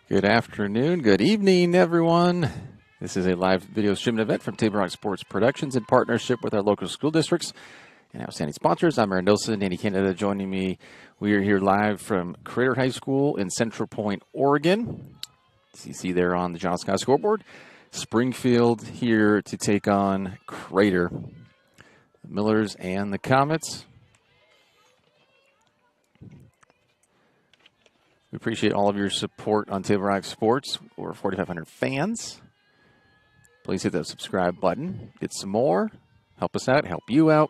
Good afternoon, good evening, everyone. This is a live video streaming event from Table Rock Sports Productions in partnership with our local school districts and outstanding sponsors. I'm Aaron Nilsson and Andy Canada joining me. We are here live from Crater High School in Central Point, Oregon. As you see there on the John Scott scoreboard, Springfield here to take on Crater. The Millers and the Comets. We appreciate all of your support on Table Rock Sports. Over 4,500 fans. Please hit that subscribe button. Get some more. Help us out. Help you out.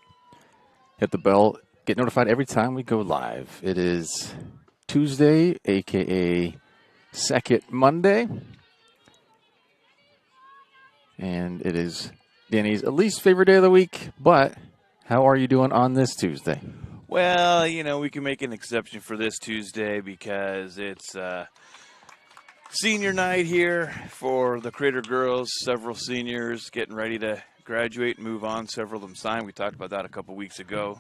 Hit the bell. Get notified every time we go live. It is Tuesday, a.k.a. Second Monday. And it is Danny's least favorite day of the week. But how are you doing on this Tuesday? Well, you know, we can make an exception for this Tuesday because it's senior night here for the Crater girls. Several seniors getting ready to graduate and move on. Several of them signed. We talked about that a couple weeks ago.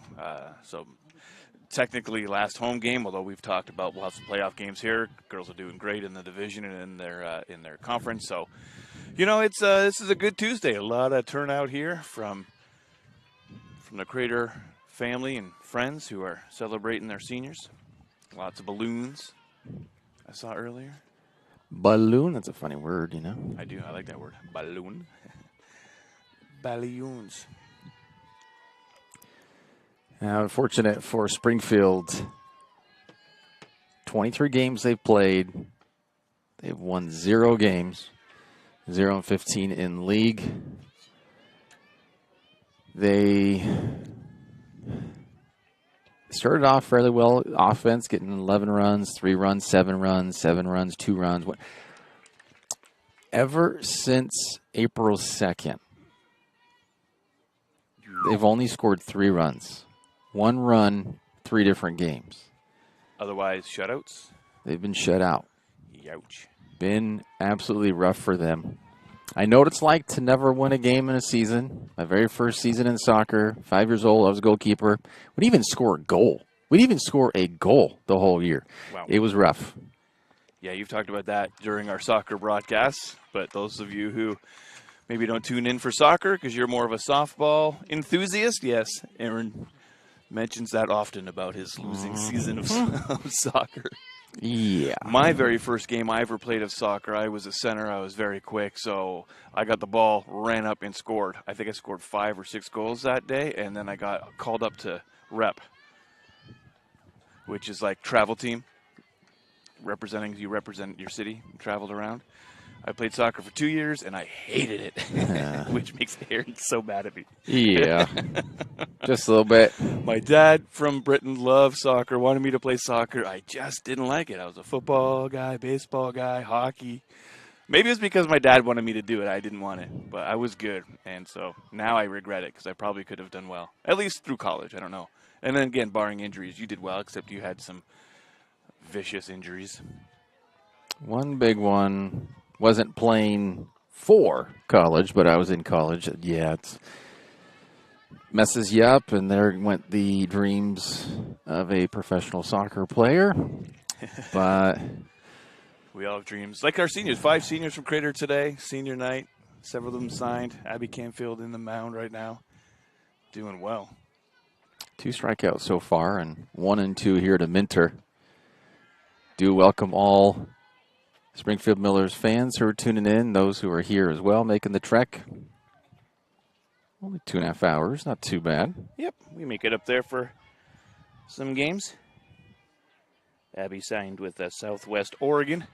So technically last home game, although we've talked about we'll have some playoff games here. Girls are doing great in the division and in their conference. So, you know, it's this is a good Tuesday. A lot of turnout here from the Crater family and friends who are celebrating their seniors. Lots of balloons I saw earlier. Balloon, that's a funny word, you know. I do. I like that word. Balloon. Balloons. Now, unfortunate for Springfield, 23 games they've played. They've won 0 games, 0-15 in league. They started off fairly well. Offense, getting 11 runs, 3 runs, 7 runs, 7 runs, 2 runs. Ever since April 2nd, they've only scored 3 runs. 1 run, 3 different games. Otherwise, shutouts? They've been shut out. Youch. Been absolutely rough for them. I know what it's like to never win a game in a season. My very first season in soccer, 5 years old, I was a goalkeeper. We'd even score a goal. We'd even score a goal the whole year. Wow. It was rough. Yeah, you've talked about that during our soccer broadcasts, but those of you who maybe don't tune in for soccer because you're more of a softball enthusiast, yes, Aaron mentions that often about his losing season of soccer. Yeah. My very first game I ever played of soccer, I was a center. I was very quick, so I got the ball, ran up, and scored. I think I scored 5 or 6 goals that day, and then I got called up to rep, which is like travel team. You represent your city, traveled around. I played soccer for 2 years, and I hated it, which makes Aaron so mad at me. Yeah, just a little bit. My dad from Britain loved soccer, wanted me to play soccer. I just didn't like it. I was a football guy, baseball guy, hockey. Maybe it was because my dad wanted me to do it. I didn't want it, but I was good. And so now I regret it because I probably could have done well, at least through college. I don't know. And then again, barring injuries, you did well, except you had some vicious injuries. One big one. Wasn't playing for college, but I was in college. Yeah, it messes you up, and there went the dreams of a professional soccer player. But we all have dreams. Like our seniors, 5 seniors from Crater today, senior night. Several of them signed. Abby Canfield in the mound right now, doing well. 2 strikeouts so far, and 1 and 2 here to Minter. Do welcome all Springfield Millers fans who are tuning in, those who are here as well, making the trek. Only 2.5 hours, not too bad. Yep, we make it up there for some games. Abby signed with Southwest Oregon.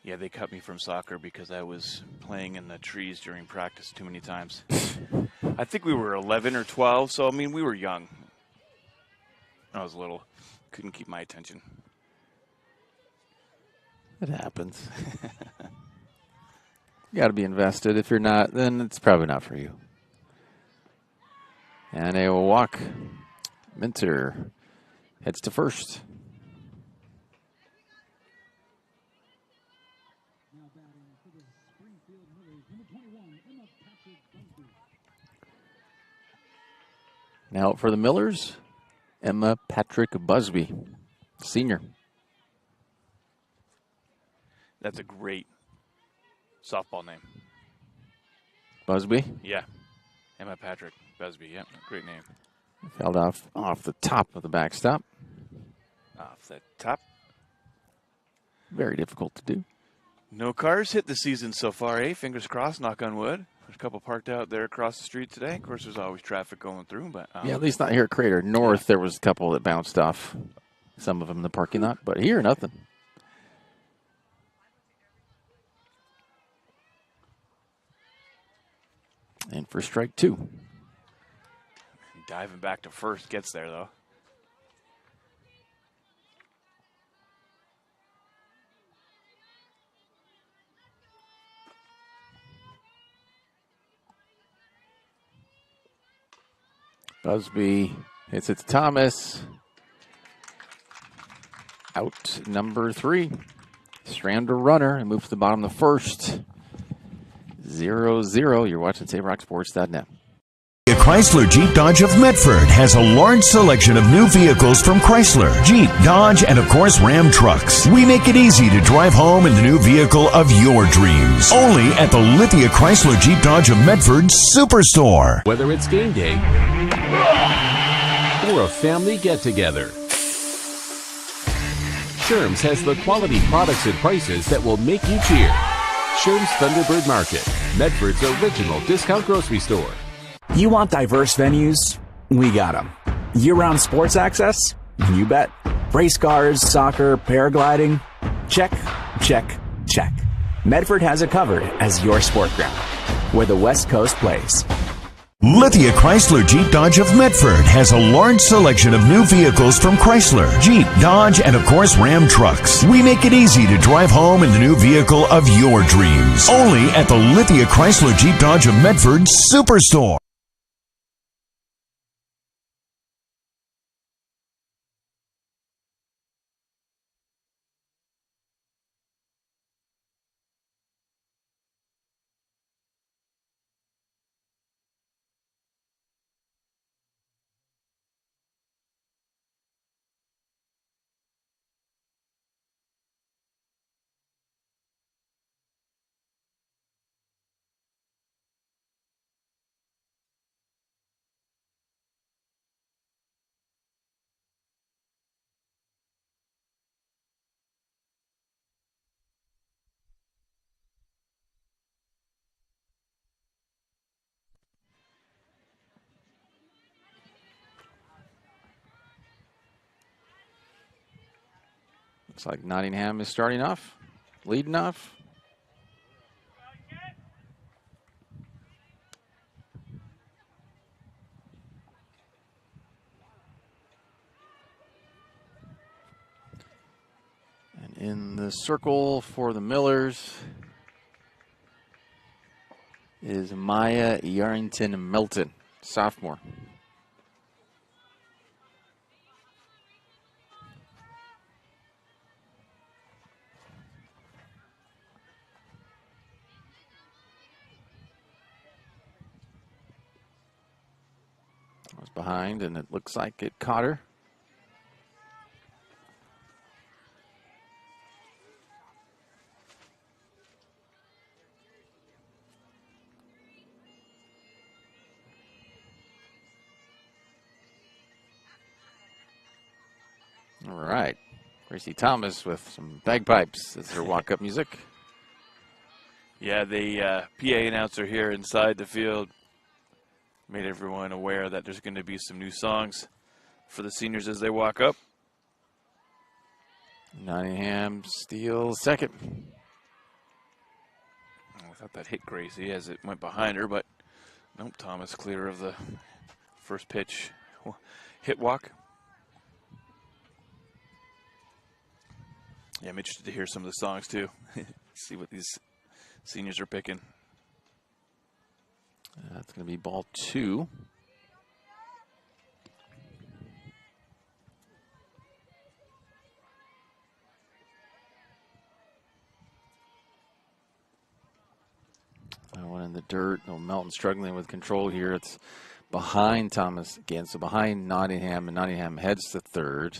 Yeah, they cut me from soccer because I was playing in the trees during practice too many times. I think we were 11 or 12, so, I mean, we were young. I was little. Couldn't keep my attention. It happens. You got to be invested. If you're not, then it's probably not for you. And a walk. Minter heads to first. Now for the Millers, Emma Patrick Busby, senior. That's a great softball name. Busby? Yeah. Emma Patrick Busby. Yep, great name. Held off the top of the backstop. Off the top. Very difficult to do. No cars hit the season so far, eh? Fingers crossed, knock on wood. There's a couple parked out there across the street today. Of course, there's always traffic going through, but yeah, at least not here at Crater. North, there was a couple that bounced off. Some of them in the parking lot, but here, nothing. And for strike 2. Diving back to first, gets there though. Busby hits it to Thomas. Out number 3. Strander runner and moves to the bottom of the first. 0-0. You're watching SaveRockSports.net. Chrysler Jeep Dodge of Medford has a large selection of new vehicles from Chrysler, Jeep, Dodge, and of course Ram trucks. We make it easy to drive home in the new vehicle of your dreams. Only at the Lithia Chrysler Jeep Dodge of Medford Superstore. Whether it's game day or a family get-together, Sherm's has the quality products and prices that will make you cheer. Sherm's Thunderbird Market, Medford's original discount grocery store. You want diverse venues? We got them. Year-round sports access? You bet. Race cars, soccer, paragliding? Check, check, check. Medford has it covered as your sport ground, where the West Coast plays. Lithia Chrysler Jeep Dodge of Medford has a large selection of new vehicles from Chrysler, Jeep, Dodge, and of course Ram trucks. We make it easy to drive home in the new vehicle of your dreams. Only at the Lithia Chrysler Jeep Dodge of Medford Superstore. Looks like Nottingham is starting off, leading off. And in the circle for the Millers is Maya Yarrington Melton, sophomore. Was behind, and it looks like it caught her. All right. Gracie Thomas with some bagpipes as her walk-up music. Yeah, the PA announcer here inside the field made everyone aware that there's going to be some new songs for the seniors as they walk up. Nottingham steals second. I thought that hit Gracie as it went behind her, but nope, Thomas clear of the first pitch hit walk. Yeah, I'm interested to hear some of the songs too. See what these seniors are picking. That's going to be ball 2. That one in the dirt. No, Melton struggling with control here. It's behind Thomas again, so behind Nottingham, and Nottingham heads to third.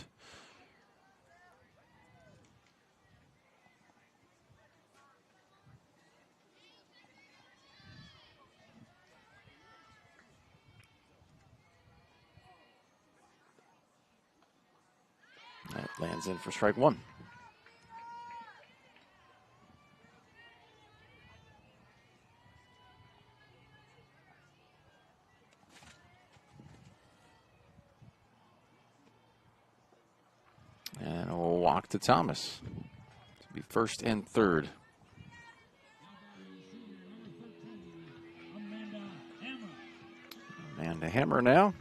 That lands in for strike one. And a walk to Thomas. To be first and third. Amanda Hammer now.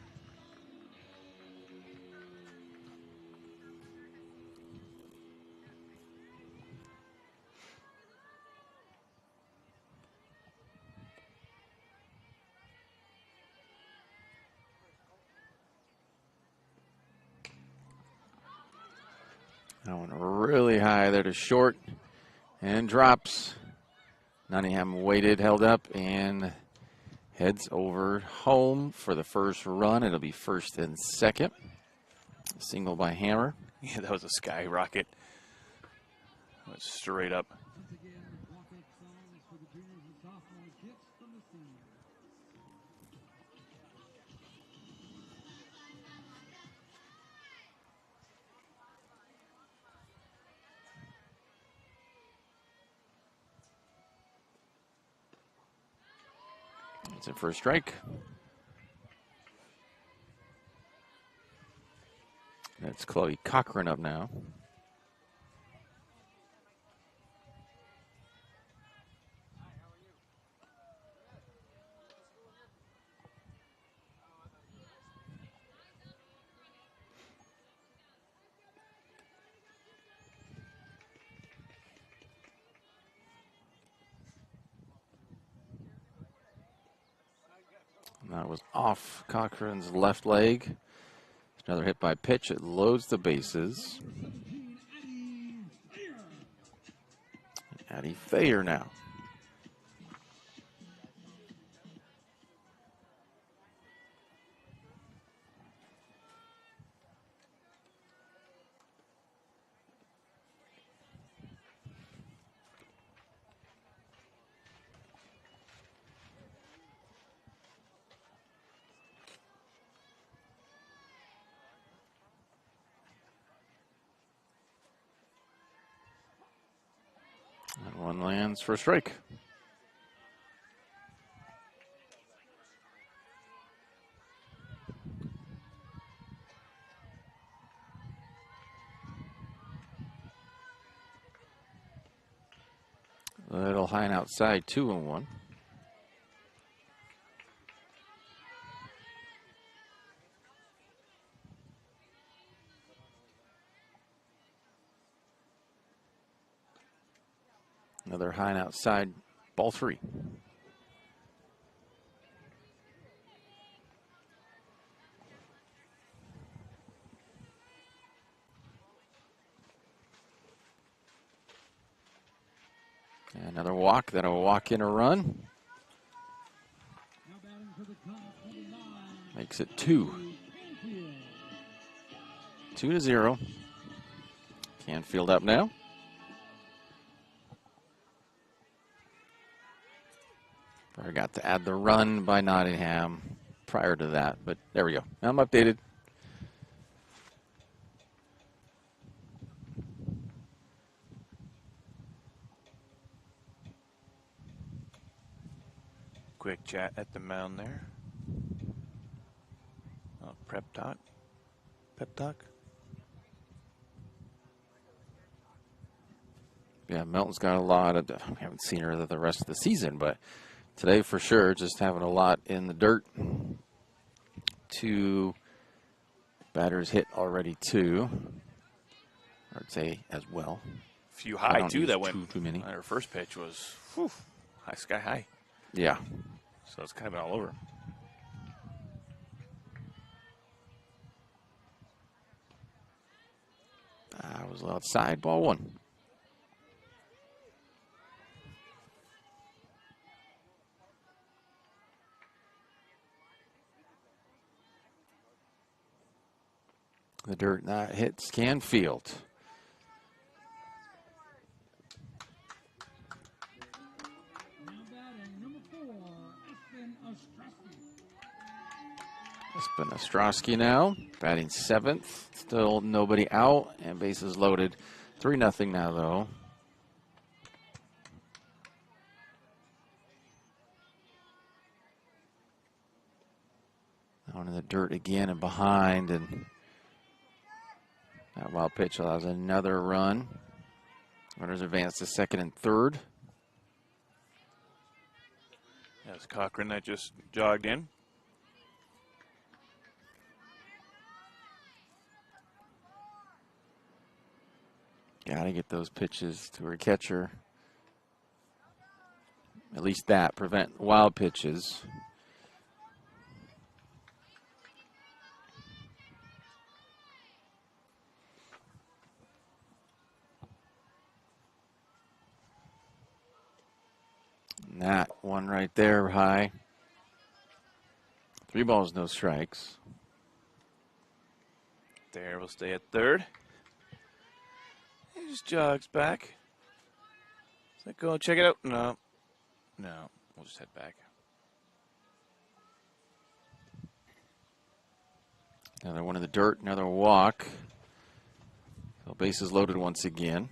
That one really high there to short and drops. Nottingham waited, held up, and heads over home for the first run. It'll be first and second. Single by Hammer. Yeah, that was a skyrocket. Went straight up. It's in for a strike. That's Chloe Cochran up now. That was off Cochran's left leg. Another hit by pitch. It loads the bases. Addie Thayer now. And one lands for a strike. Little high and outside, 2-1. Another high and outside, ball 3. And another walk, then a walk in a run. Makes it 2-0. Canfield up now. Forgot to add the run by Nottingham prior to that, but there we go. Now I'm updated. Quick chat at the mound there. Oh, Pep talk. Yeah, Melton's got a lot of, I haven't seen her the rest of the season, but today for sure, just having a lot in the dirt. 2 batters hit already, 2. I'd say as well. A few high, too, that went. Too many. Her first pitch was high, sky high. Yeah. So it's kind of all over. That was outside, ball 1. The dirt that hits Canfield. Espen Ostrowski now, batting 7th. Still nobody out, and bases loaded. 3-0 now, though. Down in the dirt again and behind, and that wild pitch allows another run. Runners advance to second and third. That's Cochran that just jogged in. Got to get those pitches to her catcher. At least that, prevent wild pitches. And that one right there high. 3 balls, no strikes. There, we'll stay at third. He just jogs back. Is that go check it out? No. No. We'll just head back. Another one in the dirt, another walk. So bases loaded once again.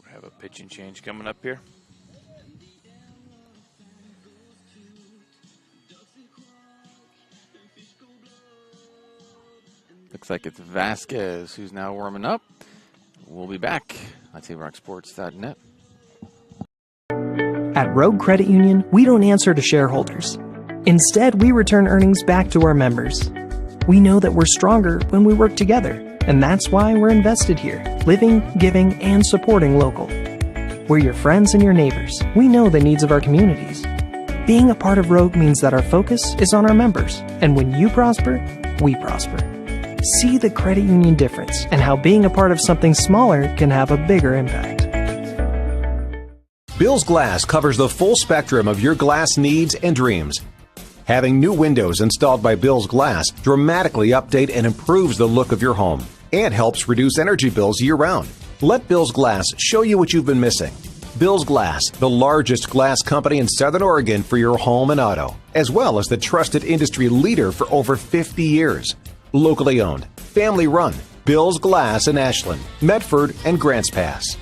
We have a pitching change coming up here. Looks like it's Vasquez who's now warming up. We'll be back on TaberRockSports.net. At Rogue Credit Union, we don't answer to shareholders. Instead, we return earnings back to our members. We know that we're stronger when we work together, and that's why we're invested here, living, giving, and supporting local. We're your friends and your neighbors. We know the needs of our communities. Being a part of Rogue means that our focus is on our members, and when you prosper, we prosper. See the credit union difference and how being a part of something smaller can have a bigger impact. Bill's Glass covers the full spectrum of your glass needs and dreams. Having new windows installed by Bill's Glass dramatically update and improves the look of your home and helps reduce energy bills year-round. Let Bill's Glass show you what you've been missing. Bill's Glass, the largest glass company in Southern Oregon for your home and auto, as well as the trusted industry leader for over 50 years. Locally owned, family run, Bill's Glass in Ashland, Medford, and Grants Pass.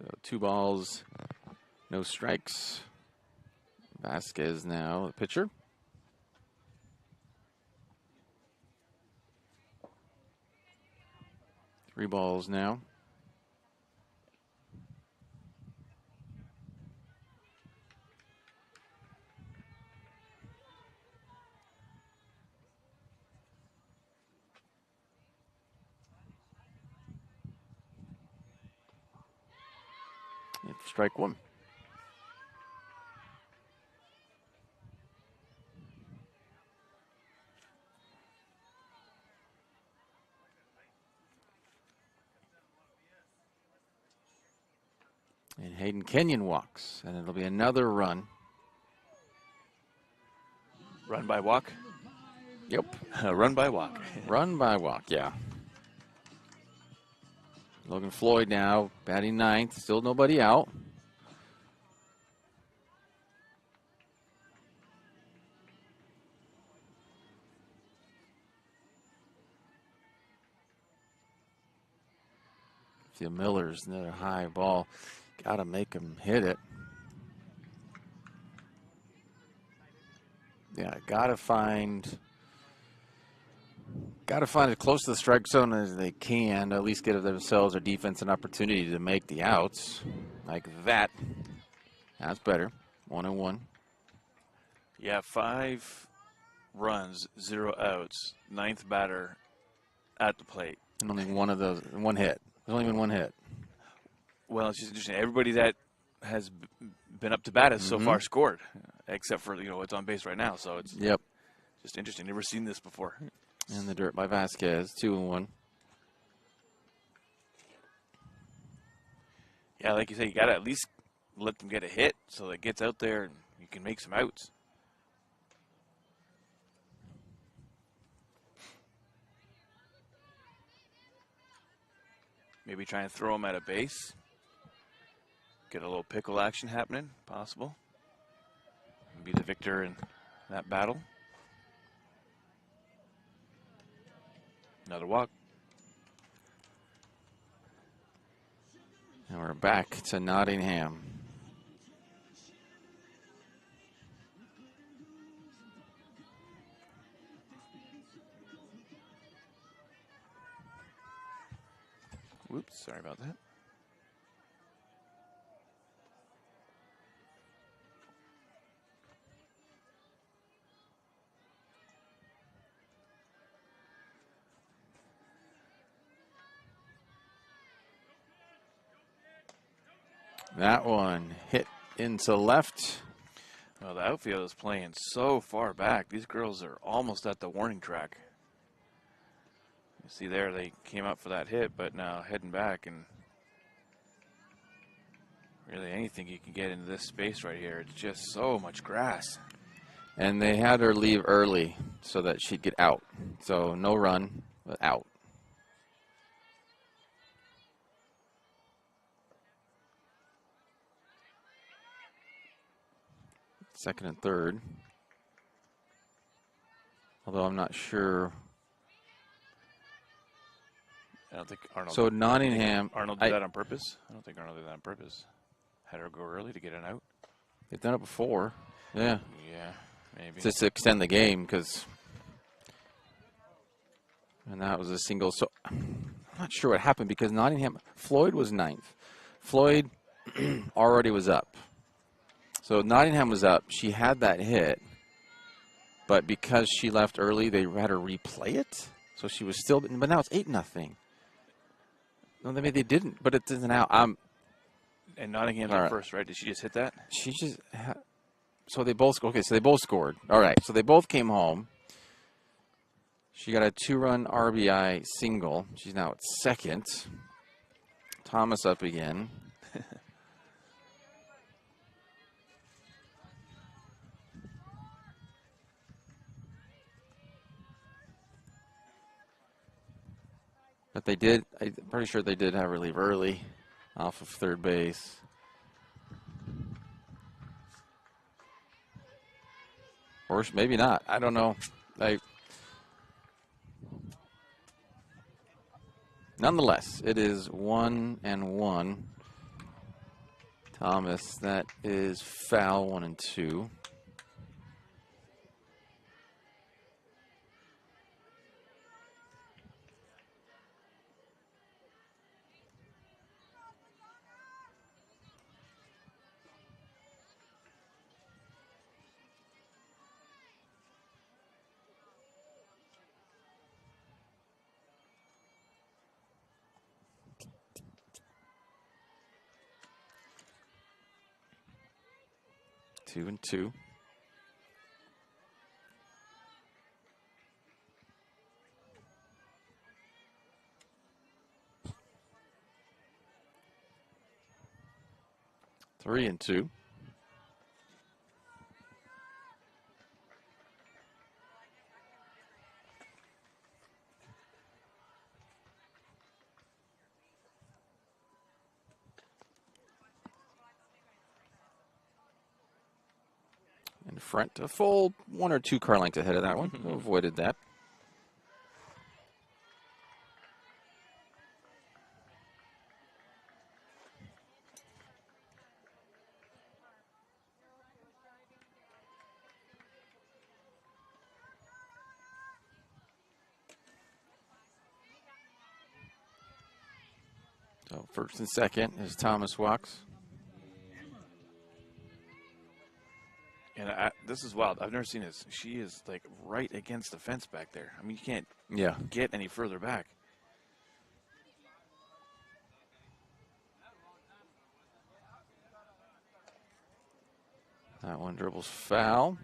So 2 balls, no strikes. Vasquez now, the pitcher. Three balls now. Strike one. And Hayden Kenyon walks, and it'll be another run. Run by walk? Yep. Run by walk. Run by walk, yeah. Logan Floyd now batting 9th, still nobody out. Miller's another high ball. Got to make him hit it. Yeah, got got to find as close to the strike zone as they can, at least give themselves or defense an opportunity to make the outs. Like that. That's better. 1-1. Yeah, 5 runs, 0 outs. 9th batter at the plate. And only one of those, one hit. There's only been one hit. Well, it's just interesting. Everybody that has been up to bat has so far scored, except for what's on base right now. So it's just interesting. Never seen this before. In the dirt by Vasquez. 2-1. Yeah, like you say, you got to at least let them get a hit so that it gets out there and you can make some outs. Maybe try and throw them at a base. Get a little pickle action happening, possible. Be the victor in that battle. Another walk. And we're back to Nottingham. Whoops, sorry about that. That one hit into left. Well, the outfield is playing so far back. These girls are almost at the warning track. You see there, they came up for that hit, but now heading back, and really anything you can get into this space right here. It's just so much grass. And they had her leave early so that she'd get out. So no run, but out. Second and third. Although I'm not sure. I don't think Arnold. So Nottingham. Arnold did that on purpose? I don't think Arnold did that on purpose. Had her go early to get an out. They've done it before. Yeah. Yeah, maybe. Just to extend the game because. And that was a single. So I'm not sure what happened because Nottingham. Floyd was ninth. Floyd already was up. So Nottingham was up. She had that hit. But because she left early, they had her replay it. So she was still. But now it's 8-0. No, they didn't. But it isn't out. And Nottingham's at first, right? Did she just hit that? She just. So they both. Okay, so they both scored. All right. So they both came home. She got a 2-run RBI single. She's now at second. Thomas up again. But they did, I'm pretty sure they did have her leave early off of third base. Or maybe not. I don't know. Nonetheless, it is 1-1. Thomas, that is foul 1-2. Two and two. Three and two. In front, a full 1 or 2 car lengths ahead of that one. Avoided that. So first and second is Thomas walks. And this is wild. I've never seen this. She is like right against the fence back there. I mean, you can't get any further back. That one dribbles foul.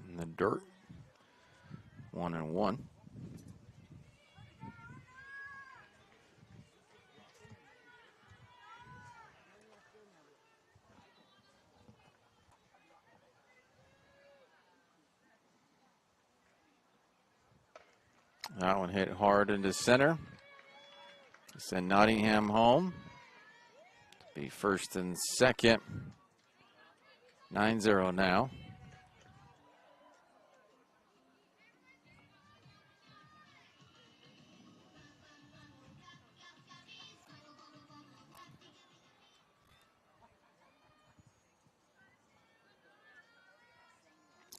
In the dirt. 1-1. That one hit hard into center. Send Nottingham home. Be first and second. 9-0 now.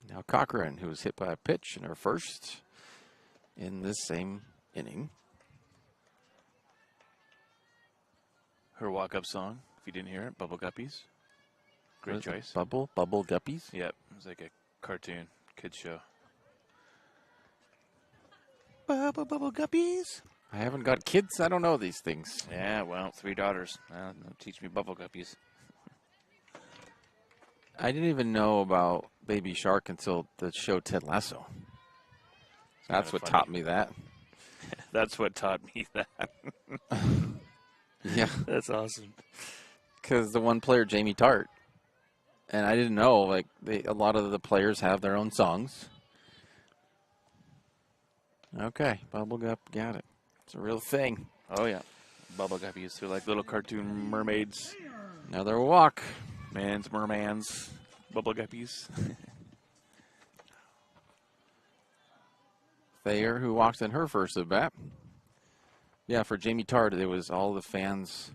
Now Cochran, who was hit by a pitch in her first in this same inning. Her walk-up song, if you didn't hear it, Bubble Guppies. Great choice. Bubble Guppies? Yep, it was like a cartoon, kids show. Bubble Guppies. I haven't got kids. I don't know these things. Yeah, well, 3 daughters. Well, they'll teach me Bubble Guppies. I didn't even know about Baby Shark until the show Ted Lasso. That's what taught me that. That's what taught me that. Yeah. That's awesome. Because the one player, Jamie Tart, and I didn't know, like, a lot of the players have their own songs. Okay, Bubble Gup, got it. It's a real thing. Oh, yeah. Bubble Guppies. They're like little cartoon mermaids. Another walk. Mans, mermans, Bubble Guppies. Thayer, who walked in her first at bat. Yeah, for Jamie Tart, it was all the fans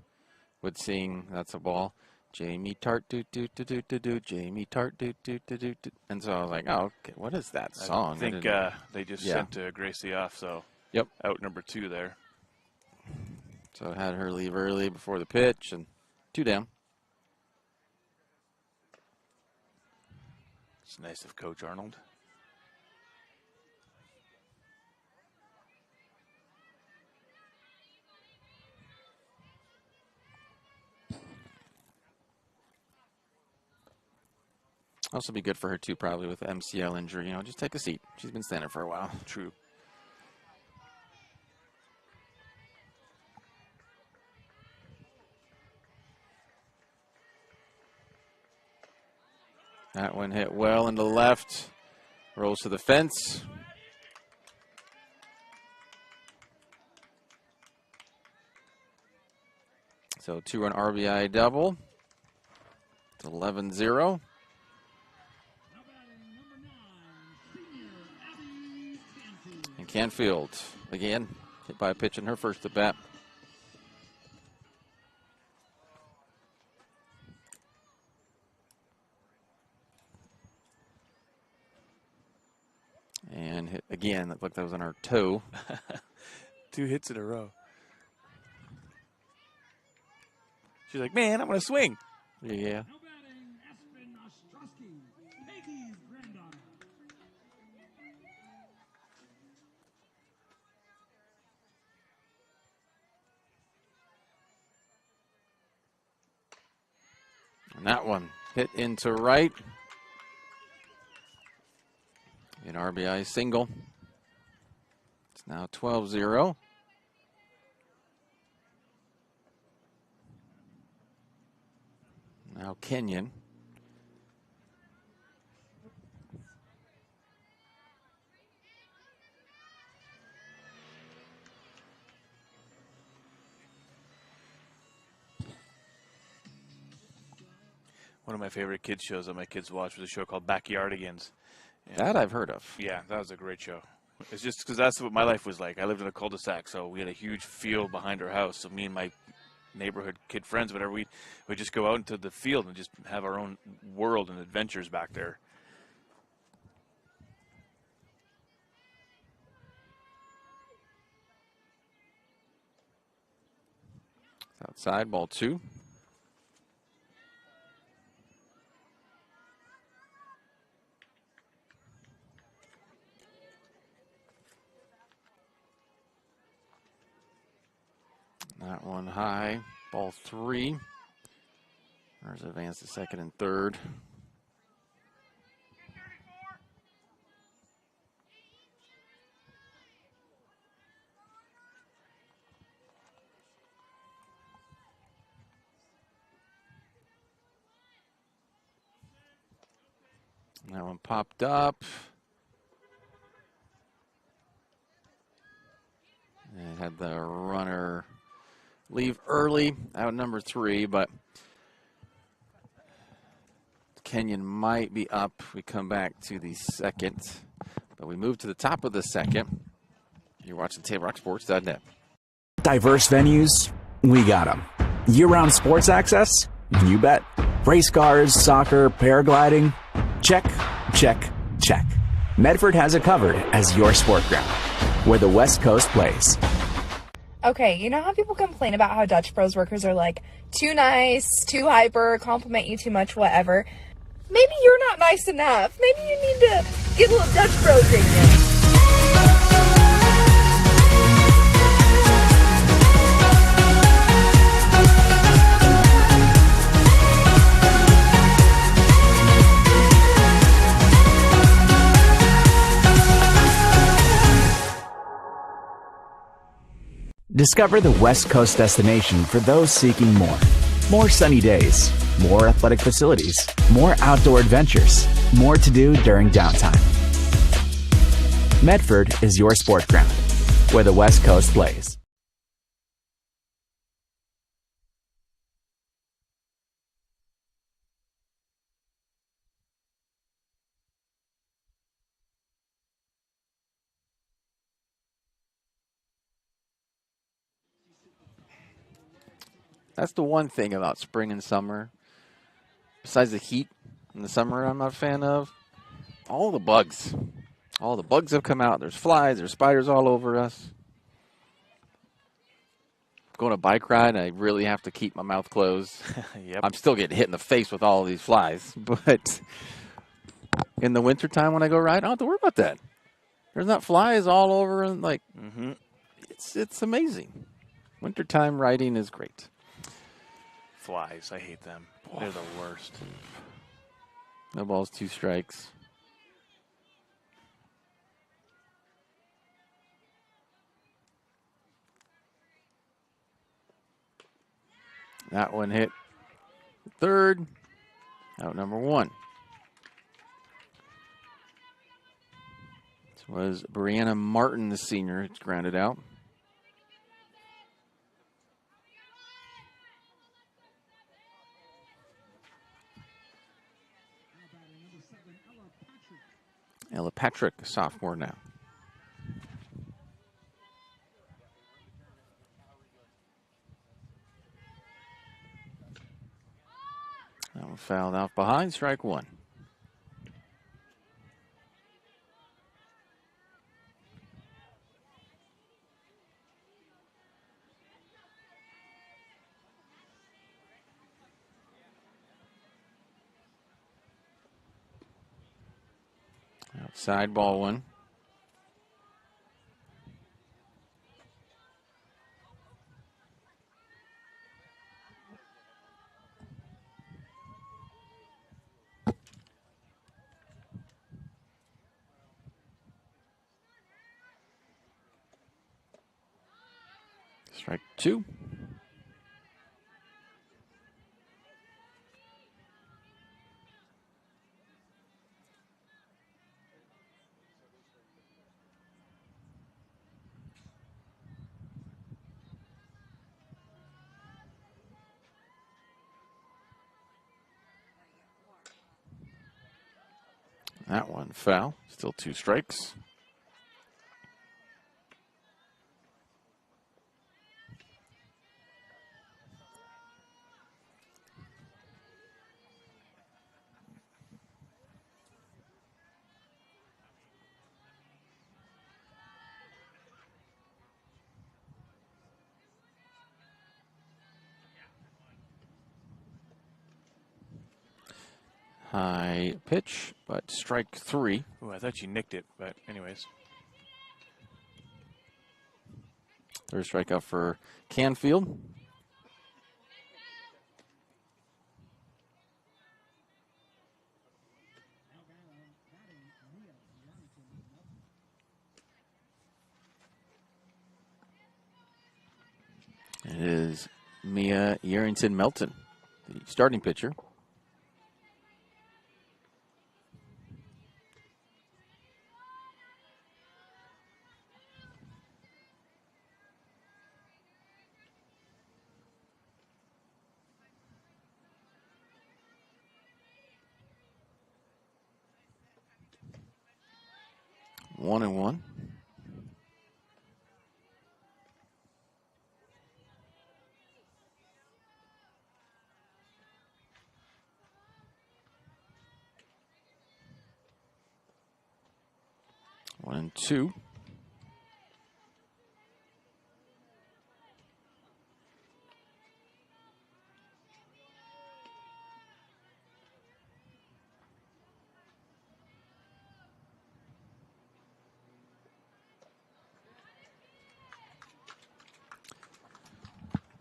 would sing, that's a ball. Jamie Tart, do, do, do, do, do, do. Jamie Tart, do, do, do, do, do. And so I was like, oh, okay, what is that song? I think they just sent Gracie off, so out number 2 there. So I had her leave early before the pitch, and 2 down. It's nice of Coach Arnold. Also be good for her, too, probably with the MCL injury. You know, just take a seat. She's been standing for a while. True. That one hit well into the left. Rolls to the fence. So 2-run RBI double. It's 11-0. And Canfield, again, hit by a pitch in her first at bat. And hit again, that looked like that was on her toe. 2 hits in a row. She's like, man, I'm going to swing. Yeah. And that one hit into right. An RBI single. It's now 12-0. Now Kenyon. One of my favorite kids shows that my kids watch was a show called Backyardigans. And, That I've heard of. yeah, that was a great show. It's just because that's what my life was like. I lived in a cul-de-sac, so we had a huge field behind our house. So me and my neighborhood kid friends, whatever, we'd just go out into the field and just have our own world and adventures back there. Outside, ball 2. That one high, ball 3. There's advance to second and third. That one popped up. And had the runner leave early, out number 3, but Kenyon might be up. We come back to the second, but we move to the top of the second. You're watching TableRockSports.net. Diverse venues, we got them. Year-round sports access? You bet. Race cars, soccer, paragliding? Check, check, check. Medford has it covered as your sport ground, where the West Coast plays. Okay, you know how people complain about how Dutch Bros workers are like too nice, too hyper, compliment you too much, whatever? Maybe you're not nice enough. Maybe you need to get a little Dutch Bros in you. Discover the West Coast destination for those seeking more. More sunny days, more athletic facilities, more outdoor adventures, more to do during downtime. Medford is your sport ground, where the West Coast plays. That's the one thing about spring and summer. Besides the heat in the summer I'm not a fan of, all the bugs. All the bugs have come out. There's flies, there's spiders all over us. Going a bike ride, I really have to keep my mouth closed. Yep. I'm still getting hit in the face with all of these flies. But in the wintertime when I go ride, I don't have to worry about that. There's not flies all over. And like, it's amazing. Wintertime riding is great. Flies, I hate them. They're the worst. No balls, 2 strikes. That one hit third. Out number 1. This was Brianna Martin, the senior. It's grounded out. Ella Patrick, a sophomore now. That one fouled off behind, strike 1. Outside, ball 1. Strike 2. That one foul. Still 2 strikes. High pitch, but strike 3. Oh, I thought you nicked it, but anyways. 3rd strikeout for Canfield. It is Mia Yerington-Melton, the starting pitcher. One and one. One and two.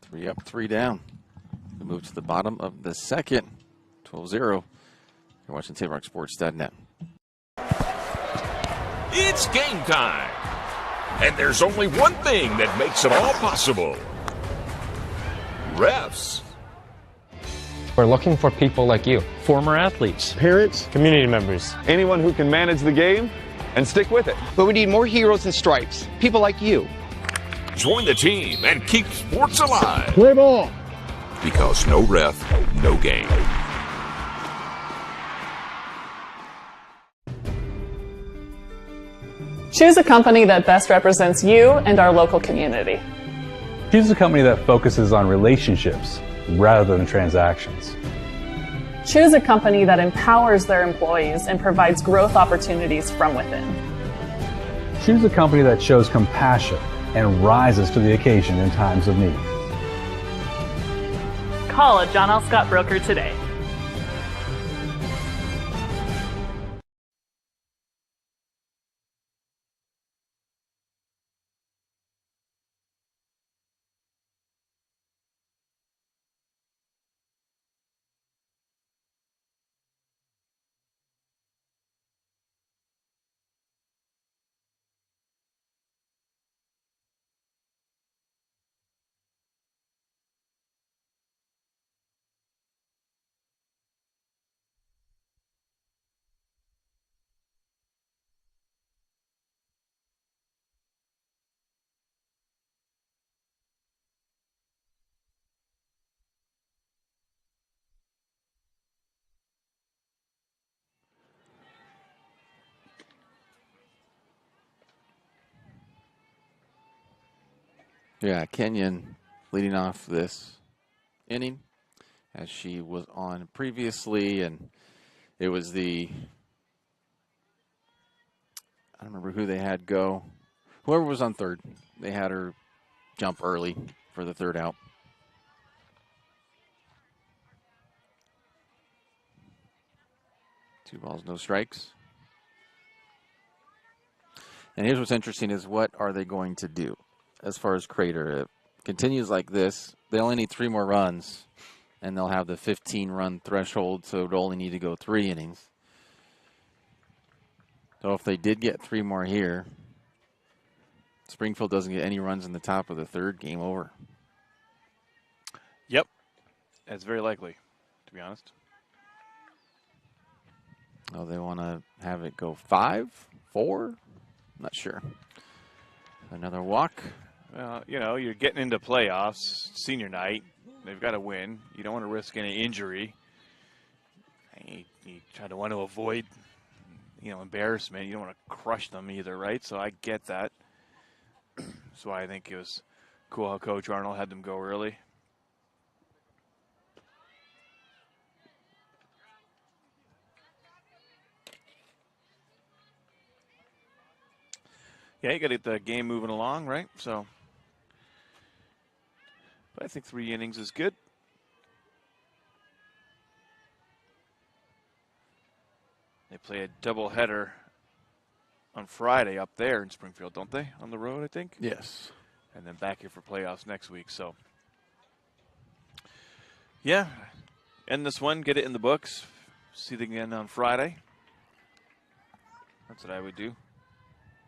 Three up, 3 down. We move to the bottom of the second. 12-0. You're watching TapeRockSports.net. It's game time. And there's only one thing that makes it all possible. Refs. We're looking for people like you. Former athletes. Parents. Community members. Anyone who can manage the game and stick with it. But we need more heroes and stripes. People like you. Join the team and keep sports alive. Play ball. Because no ref, no game. Choose a company that best represents you and our local community. Choose a company that focuses on relationships rather than transactions. Choose a company that empowers their employees and provides growth opportunities from within. Choose a company that shows compassion and rises to the occasion in times of need. Call a John L. Scott broker today. Yeah, Kenyon leading off this inning as she was on previously, and it was I don't remember who they had go. Whoever was on third, they had her jump early for the third out. Two balls, no strikes. And here's what's interesting is what are they going to do? As far as Crater, it continues like this. They only need 3 more runs, and they'll have the 15-run threshold, so they'll only need to go 3 innings. So if they did get 3 more here, Springfield doesn't get any runs in the top of the third, game over. Yep, that's very likely, to be honest. Oh, they want to have it go 5, 4? Not sure. Another walk. Well, you know, you're getting into playoffs, senior night. They've got to win. You don't want to risk any injury. You try to want to avoid, embarrassment. You don't want to crush them either, right? So I get that. That's why I think it was cool how Coach Arnold had them go early. Yeah, you got to get the game moving along, right? So, but I think 3 innings is good. They play a doubleheader on Friday up there in Springfield, don't they? On the road, I think. Yes. And then back here for playoffs next week. So, yeah, end this one, get it in the books, see them again on Friday. That's what I would do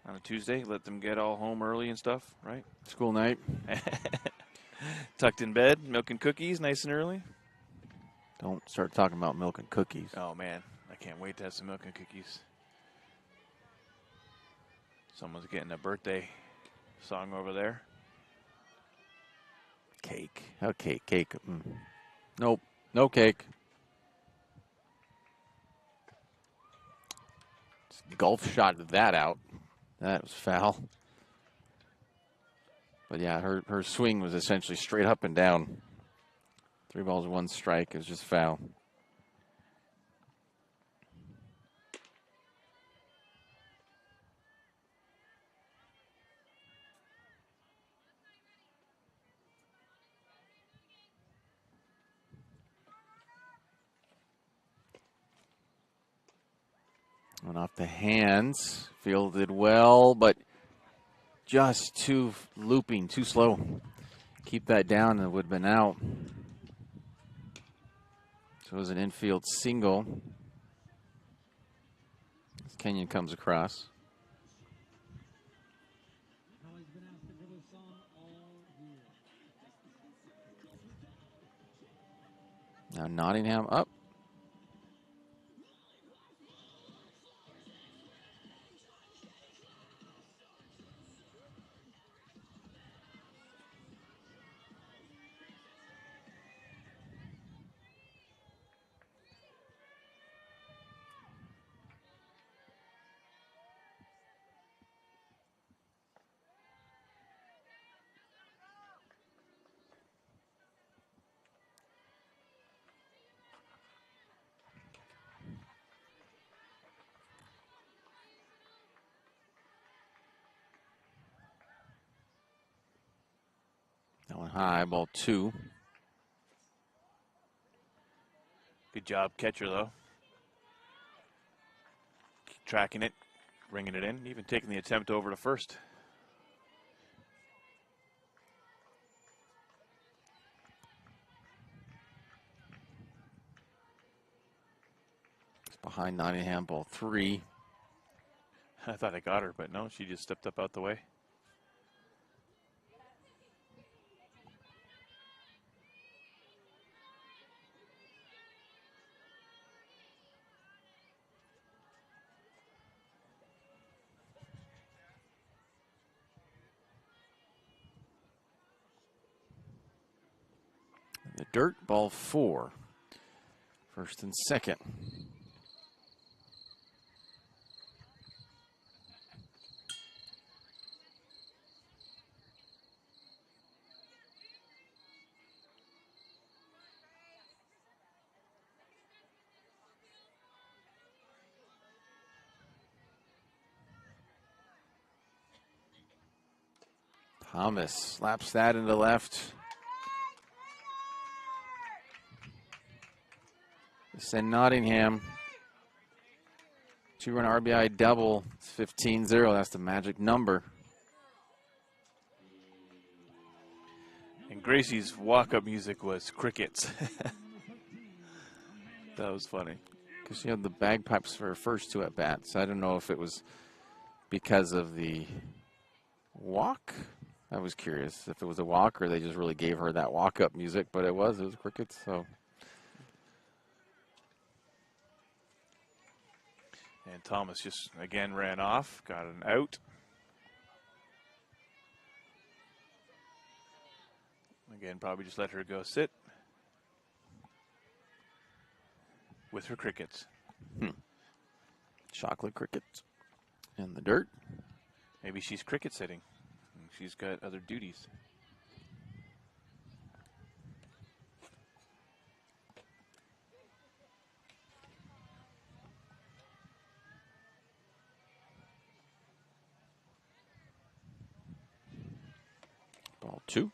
on a Tuesday. Let them get all home early and stuff, right? School night. Tucked in bed, milk and cookies, nice and early. Don't start talking about milk and cookies. Oh, man, I can't wait to have some milk and cookies. Someone's getting a birthday song over there. Cake. Okay, cake. Nope, no cake. Golf shot that out. That was foul. But yeah, her swing was essentially straight up and down. 3 balls, 1 strike. It was just foul. Went off the hands, fielded well, but just too looping, too slow. Keep that down and it would have been out. So it was an infield single. As Kenyon comes across. Now Nottingham up. That one high, ball 2. Good job, catcher, though. Keep tracking it, bringing it in, even taking the attempt over to first. It's behind Nottingham, ball 3. I thought I got her, but no, she just stepped up out the way. The dirt, ball 4. First and second. Thomas slaps that into left. Send Nottingham. 2-run RBI double. It's 15-0. That's the magic number. And Gracie's walk-up music was crickets. That was funny. Because she had the bagpipes for her first 2 at-bats. I don't know if it was because of the walk. I was curious if it was a walk or they just really gave her that walk-up music, but it was crickets, so. And Thomas just, again, ran off, got an out. Again, probably just let her go sit with her crickets. Chocolate cricket in the dirt. Maybe she's cricket sitting. She's got other duties. Ball 2.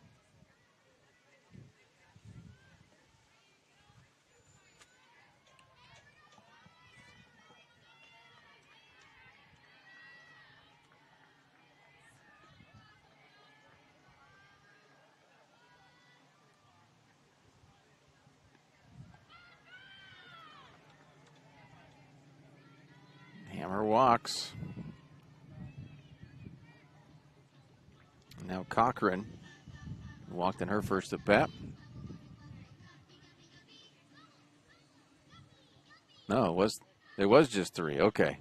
Hammer walks. Now Cochran walked in her first at bat. No, it was just 3. Okay.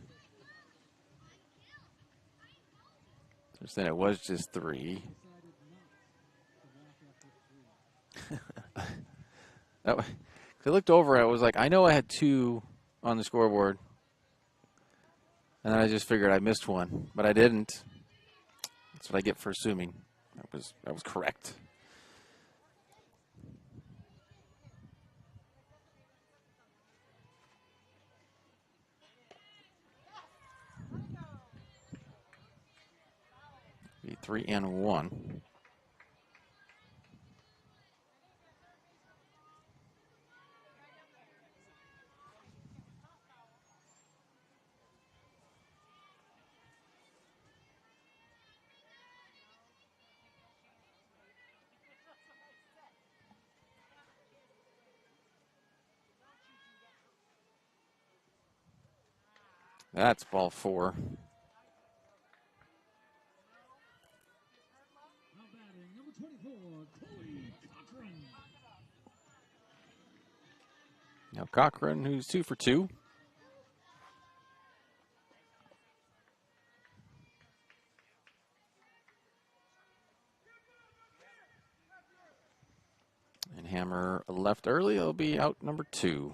They're saying it was just 3. I looked over, I was like, I know I had 2 on the scoreboard. And then I just figured I missed one, but I didn't. That's what I get for assuming. That was correct. Be 3-1. That's ball 4. Now Cochran, who's 2 for 2. And Hammer left early. It'll be out number 2.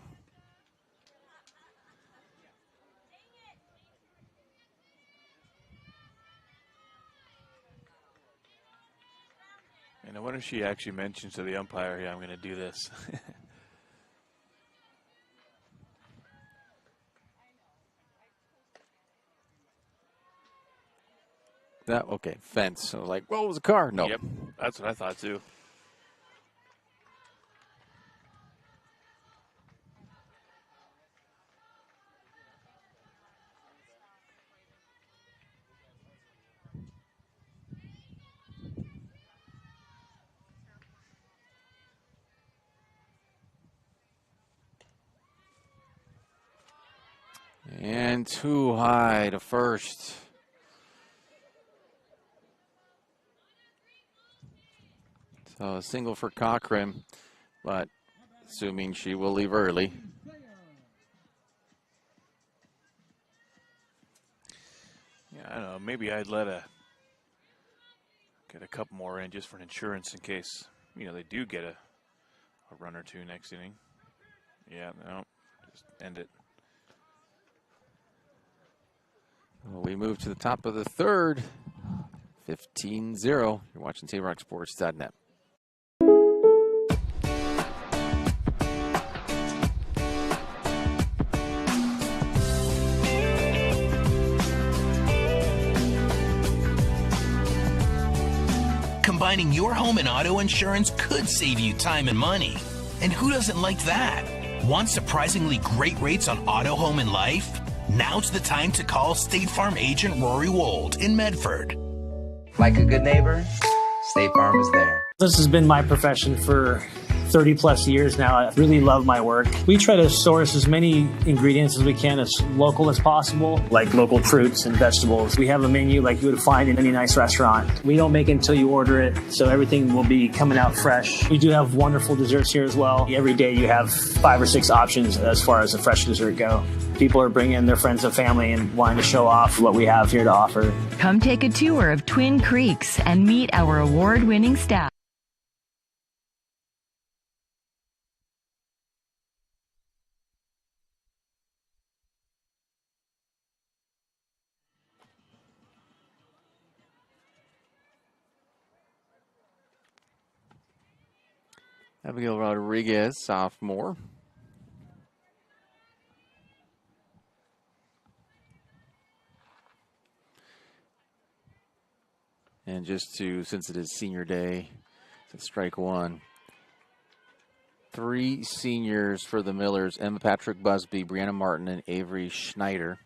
And I wonder if she actually mentions to the umpire, yeah, I'm going to do this. Okay, fence. So like, well, it was a car. No. Yep, that's what I thought too. And too high to first. So a single for Cochran, but assuming she will leave early. Yeah, I don't know. Maybe I'd get a couple more in just for an insurance in case, they do get a run or 2 next inning. Yeah, no, just end it. Well, we move to the top of the 3rd. 15-0. You're watching TaborRockSports.net. Combining your home and auto insurance could save you time and money. And who doesn't like that? Want surprisingly great rates on auto, home, and life? Now's the time to call State Farm agent Rory Wold in Medford. Like a good neighbor, State Farm is there. This has been my profession for 30 plus years now. I really love my work. We try to source as many ingredients as we can, as local as possible, like local fruits and vegetables. We have a menu like you would find in any nice restaurant. We don't make it until you order it, so everything will be coming out fresh. We do have wonderful desserts here as well. Every day you have 5 or 6 options as far as the fresh dessert go. People are bringing their friends and family and wanting to show off what we have here to offer. Come take a tour of Twin Creeks and meet our award-winning staff. Abigail Rodriguez, sophomore. And just to, since it is senior day, to strike one. 3 seniors for the Millers: Emma Patrick Busby, Brianna Martin, and Avery Schneider.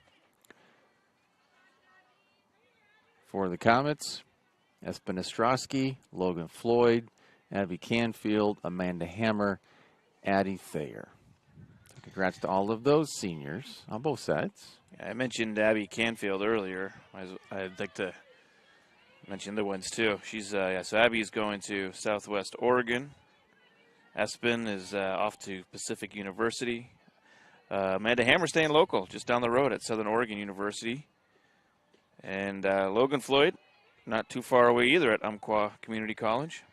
For the Comets, Espen Ostrowski, Logan Floyd, Abby Canfield, Amanda Hammer, Addie Thayer. So congrats to all of those seniors on both sides. Yeah, I mentioned Abby Canfield earlier. I'd like to mention the ones too. She's so Abby's going to Southwest Oregon. Espen is off to Pacific University. Amanda Hammer staying local, just down the road at Southern Oregon University. And Logan Floyd, not too far away either at Umpqua Community College.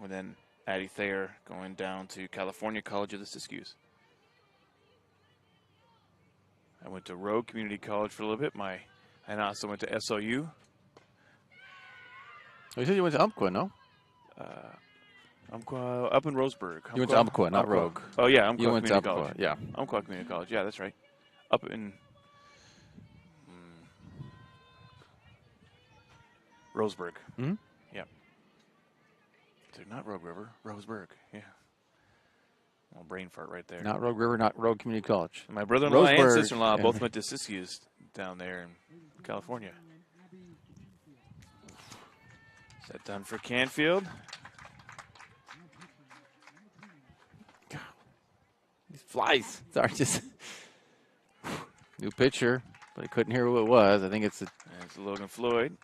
And then Addie Thayer going down to California College of the Siskiyous. I went to Rogue Community College for a little bit. I also went to SOU. Oh, you said you went to Umpqua, no? Umpqua, up in Roseburg. You went to Umpqua, not Rogue. Oh, yeah, Umpqua you went Community to Umpqua, College. yeah. Umpqua Community College, yeah, that's right. Up in Roseburg. Mm-hmm. Yeah. So not Rogue River, Roseburg, yeah. Little brain fart right there. Not Rogue River, not Rogue Community College. My brother-in-law and Roseburg. sister-in-law both went to Siskiyous down there in California. Is that done for Canfield? These flies. Sorry, just new pitcher, but I couldn't hear who it was. I think it's Logan Floyd.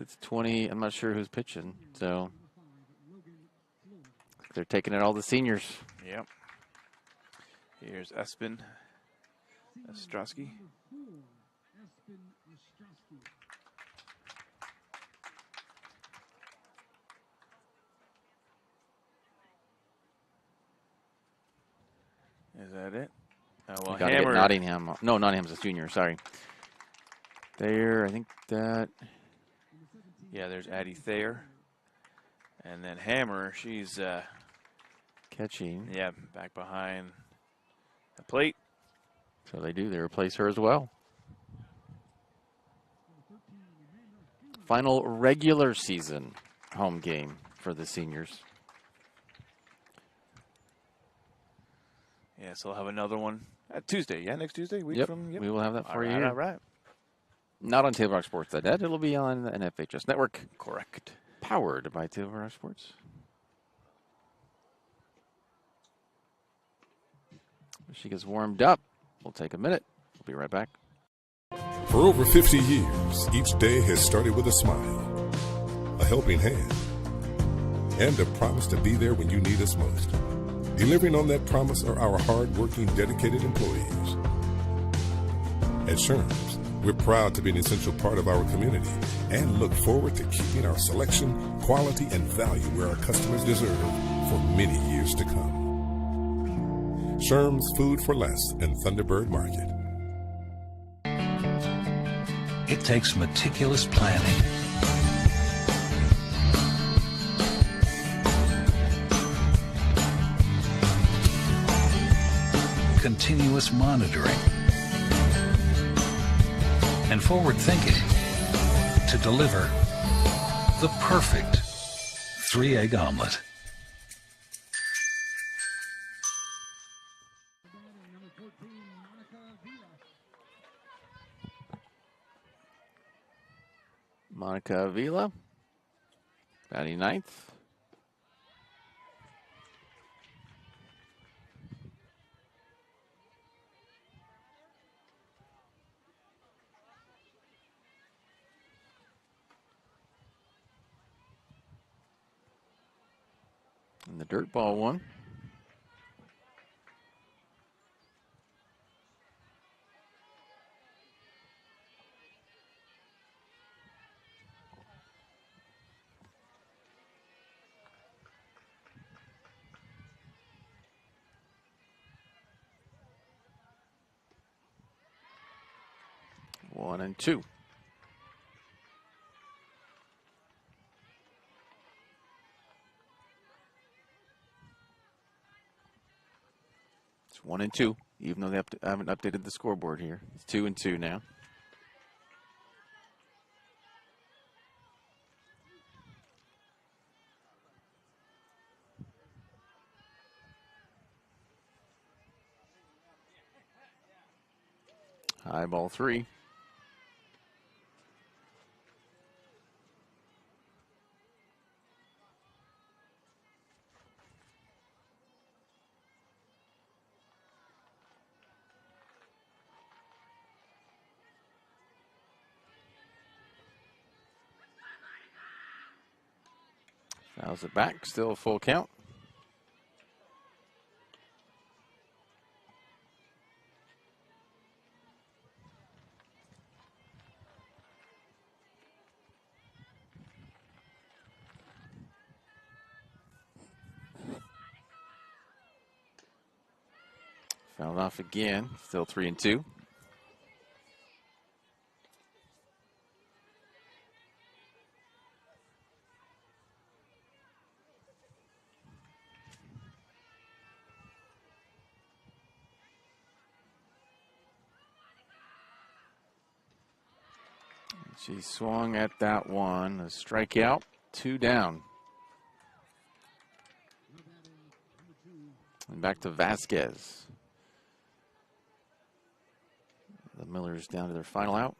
It's 20. I'm not sure who's pitching, so they're taking it all the seniors. Yep. Here's Espen Ostrowski. Is that it? Oh, well, Got to get Nottingham. No, Nottingham's a junior. Sorry. There, I think that. Yeah, there's Addie Thayer. And then Hammer, she's catching. Yeah, back behind the plate. So they do. They replace her as well. Final regular season home game for the seniors. Yeah, so we'll have another one Tuesday. Yeah, next Tuesday. Week Yep, from, we will have that for you. All right. Not on TableRockSports.net. It'll be on the NFHS Network. Correct. Powered by Table Rock Sports. She gets warmed up. We'll take a minute. We'll be right back. For over 50 years, each day has started with a smile, a helping hand, and a promise to be there when you need us most. Delivering on that promise are our hard-working, dedicated employees. At Sherms, we're proud to be an essential part of our community and look forward to keeping our selection, quality, and value where our customers deserve for many years to come. Sherms Food for Less and Thunderbird Market. It takes meticulous planning, continuous monitoring, and forward thinking to deliver the perfect 3-egg omelet. Monica Avila, batting ninth. And the dirt ball one. One and two. It's 1-2, even though they haven't updated the scoreboard here. It's 2-2 now. High ball 3. Fouls it back, still a full count. Fouled off again, still 3-2. She swung at that one. A strikeout, 2 down. And back to Vasquez. The Millers down to their final out.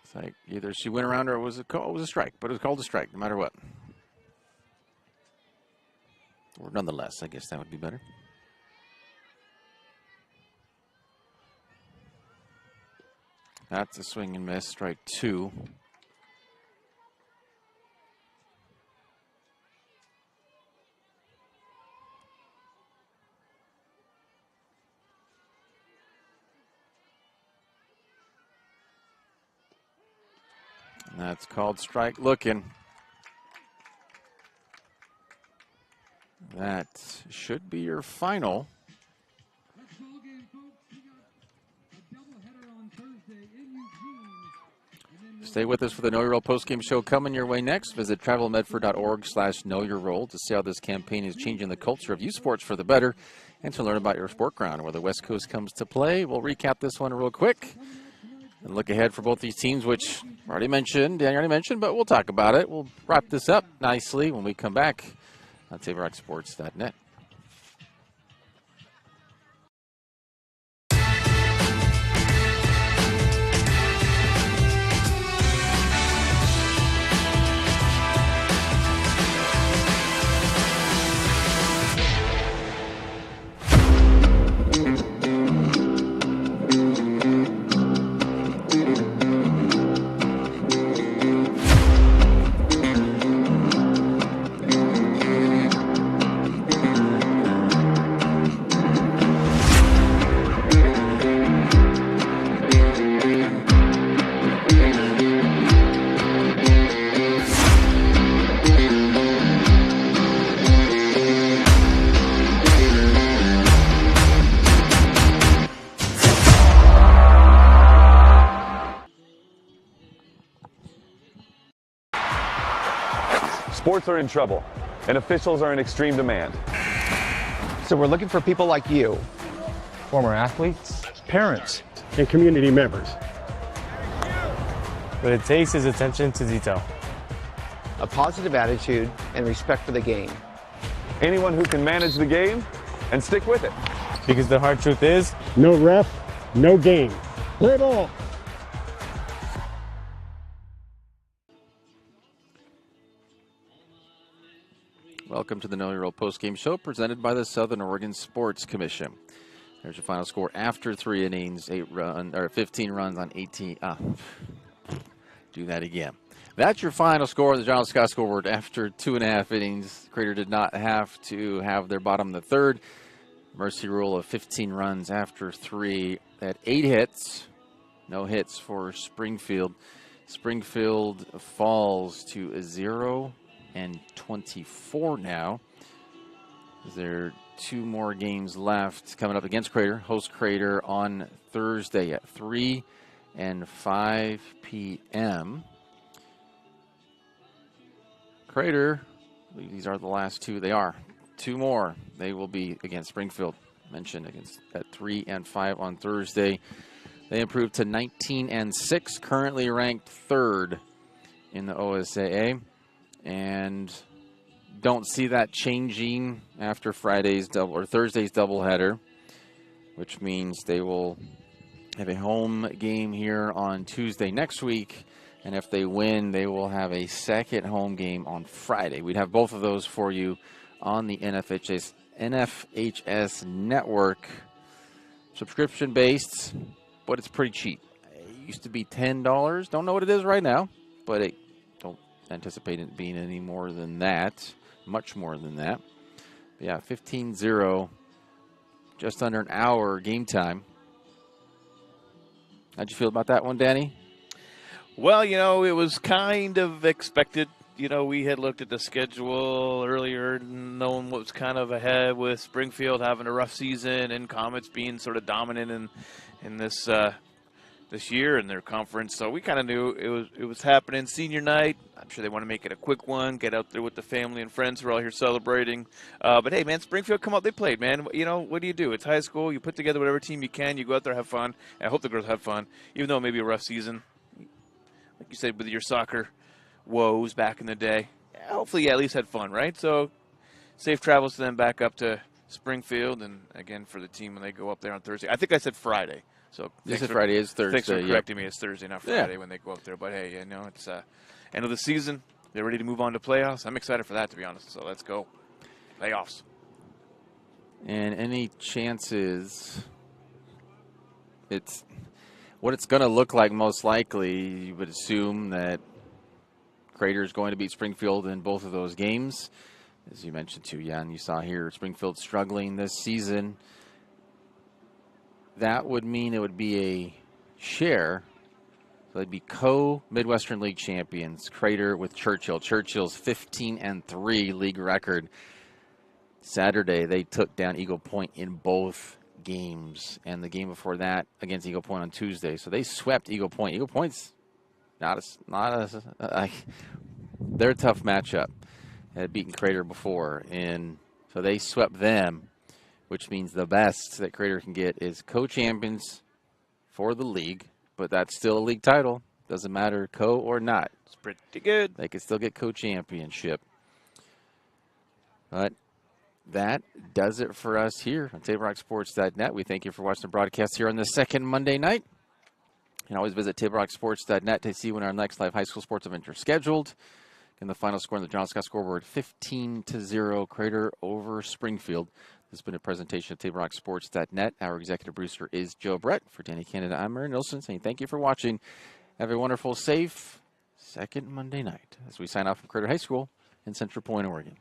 It's like either she went around or it was a strike, but it was called a strike no matter what. Or nonetheless, I guess that would be better. That's a swing and miss, strike 2. And that's called strike looking. That should be your final. Stay with us for the Know Your Role postgame show coming your way next. Visit travelmedford.org/knowyourrole to see how this campaign is changing the culture of youth sports for the better and to learn about your sport ground and where the West Coast comes to play. We'll recap this one real quick and look ahead for both these teams, which Danny already mentioned, but we'll talk about it. We'll wrap this up nicely when we come back on TaborRockSports.net. Sports are in trouble, and officials are in extreme demand. So we're looking for people like you. Former athletes, parents, and community members. What it takes is attention to detail, A positive attitude and respect for the game. Anyone who can manage the game and stick with it. because the hard truth is, No ref, no game. Play ball. Welcome to the Know Your Role postgame show presented by the Southern Oregon Sports Commission. There's your final score after 3 innings, 15 runs on 18. Do that again. That's your final score on the John Scott scoreboard after 2.5 innings. Crater did not have to have their bottom of the third. Mercy rule of 15 runs after 3. They had 8 hits. No hits for Springfield. Springfield falls to 0-24 now. They're 2 more games left coming up against Crater. Host Crater on Thursday at 3 and 5 p.m. Crater, I believe these are the last 2. They are. 2 more. They will be against Springfield. Mentioned against at 3 and 5 on Thursday. They improved to 19 and 6, currently ranked 3rd in the OSAA, and don't see that changing after Thursday's doubleheader, which means they will have a home game here on Tuesday next week, and if they win, they will have a second home game on Friday. We'd have both of those for you on the NFHS network. Subscription-based, but it's pretty cheap. It used to be $10. Don't know what it is right now, but it don't anticipate it being any more than that. Much more than that. But yeah, 15-0, just under an hour game time. How'd you feel about that one, Danny? Well, you know, it was kind of expected. You know, we had looked at the schedule earlier, knowing what was kind of ahead with Springfield having a rough season and Comets being sort of dominant in this this year in their conference. So we kind of knew it was happening. Senior night, I'm sure they want to make it a quick one, get out there with the family and friends who are all here celebrating. But hey, man, Springfield come out, they played, man. You know, what do? It's high school. You put together whatever team you can. You go out there, have fun. And I hope the girls have fun, even though it may be a rough season. Like you said, with your soccer woes back in the day. Hopefully you at least had fun, right? So safe travels to them back up to Springfield, and again for the team when they go up there on Thursday. I think I said Friday. So this is Friday. It's Thursday. Thanks for correcting me. It's Thursday, not Friday when they go up there. But hey, you know, it's end of the season. They're ready to move on to playoffs. I'm excited for that, to be honest. So let's go. Playoffs. And any chances, it's what it's going to look like most likely, you would assume that Crater is going to beat Springfield in both of those games. As you mentioned too, Jan, you saw here Springfield struggling this season. That would mean it would be a share. So they'd be co-Midwestern League champions, Crater with Churchill. Churchill's 15-3 league record. Saturday, they took down Eagle Point in both games, and the game before that against Eagle Point on Tuesday. So they swept Eagle Point. Eagle Point's they're a tough matchup. They had beaten Crater before, and so they swept them, which means the best that Crater can get is co-champions for the league, but that's still a league title. Doesn't matter co or not. It's pretty good. They can still get co-championship. But that does it for us here on TableRockSports.net. We thank you for watching the broadcast here on the second Monday night. You can always visit TableRockSports.net to see when our next live high school sports events are scheduled. And the final score in the John Scott scoreboard, 15-0, Crater over Springfield. This has been a presentation of TableRockSports.net. Our executive producer is Joe Brett. For Danny Canada, I'm Mary Nilsson saying thank you for watching. Have a wonderful, safe second Monday night as we sign off from Crater High School in Central Point, Oregon.